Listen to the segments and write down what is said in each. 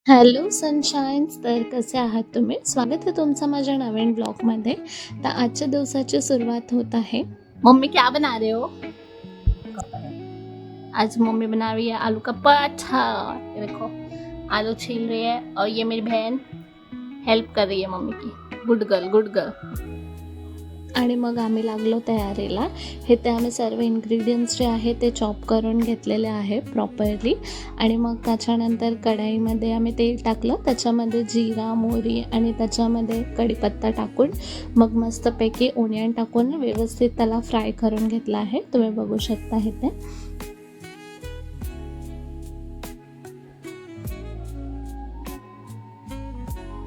Hello सनशाईन्स, तर कसे आहात तुम्ही? स्वागत आहे तुमचं माझ्या नवीन ब्लॉगमध्ये. तर आजच्या दिवसाची सुरुवात होत आहे. मम्मी क्या बना रहे हो? आज मम्मी बना रही है आलू का पराठा। ये देखो, आलू छील रही है और ये मेरी बहन हेल्प कर रही है मम्मी की। Good girl, good girl. आणि मग आम्ही लागलो तयारीला. हे ते आम्ही सर्व इन्ग्रेडियंट्स जे आहे ते चॉप करून घेतलेले आहे प्रॉपरली. आणि मग त्याच्यानंतर कढईमध्ये आम्ही तेल टाकलं, त्याच्यामध्ये जिरा, मोहरी आणि त्याच्यामध्ये कढीपत्ता टाकून मग मस्तपैकी ओनियन टाकून व्यवस्थित त्याला फ्राय करून घेतला आहे. तुम्ही बघू शकता हे ते.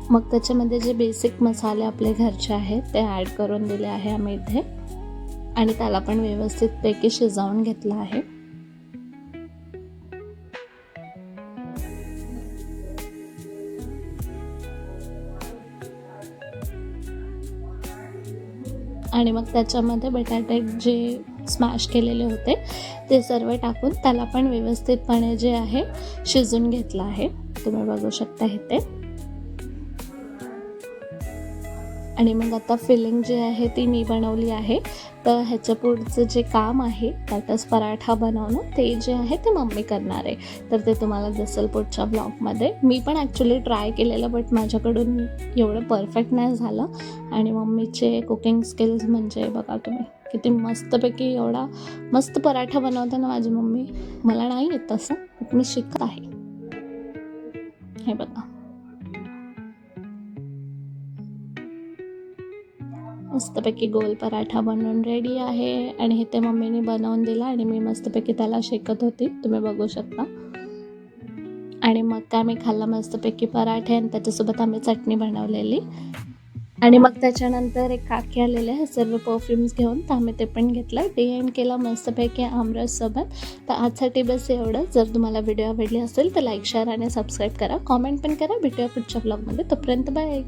मग त्याच्यामध्ये जे बेसिक मसाले आपले घरचे आहेत ते ॲड करून दिले आहे आम्ही इथे. आणि त्याला पण व्यवस्थितपैकी शिजवून घेतलं आहे. आणि मग त्याच्यामध्ये बटाटे जे स्मॅश केलेले होते ते सर्व टाकून त्याला पण व्यवस्थितपणे जे आहे शिजून घेतलं आहे. तुम्ही बघू शकता हे ते. आणि मग आता फिलिंग जी आहे ती मी बनवली आहे. तर ह्याच्या पुढचं जे काम आहे त्यातच पराठा बनवणं, ते जे आहे ते मम्मी करणार आहे. तर ते तुम्हाला दिसेल पुढच्या ब्लॉगमध्ये. मी पण ॲक्च्युली ट्राय केलेलं, बट माझ्याकडून एवढं परफेक्ट नाही झालं. आणि मम्मीचे कुकिंग स्किल्स म्हणजे बघा तुम्ही, किती मस्तपैकी एवढा मस्त पराठा बनवते ना माझी मम्मी. मला नाही येत तसं, बट मी शिकत आहे. हे बघा, मस्तपैकी गोल पराठा बनवून रेडी आहे. आणि हे ते मम्मीने बनवून दिला आणि मी मस्तपैकी त्याला शेकत होती, तुम्ही बघू शकता. आणि मग काय मी खाल्ला मस्तपैकी पराठे आणि त्याच्यासोबत आम्ही चटणी बनवलेली. आणि मग त्याच्यानंतर एक काकी आलेले हे सर्व परफ्युम्स घेऊन, तर आम्ही ते पण घेतलं. डे एंड केला मस्तपैकी आमरससोबत. तर आजसाठी बस एवढं. जर तुम्हाला व्हिडिओ आवडली असेल तर लाईक, शेअर आणि सबस्क्राईब करा. कॉमेंट पण करा. भेटूया पुढच्या ब्लॉगमध्ये. तोपर्यंत बाय.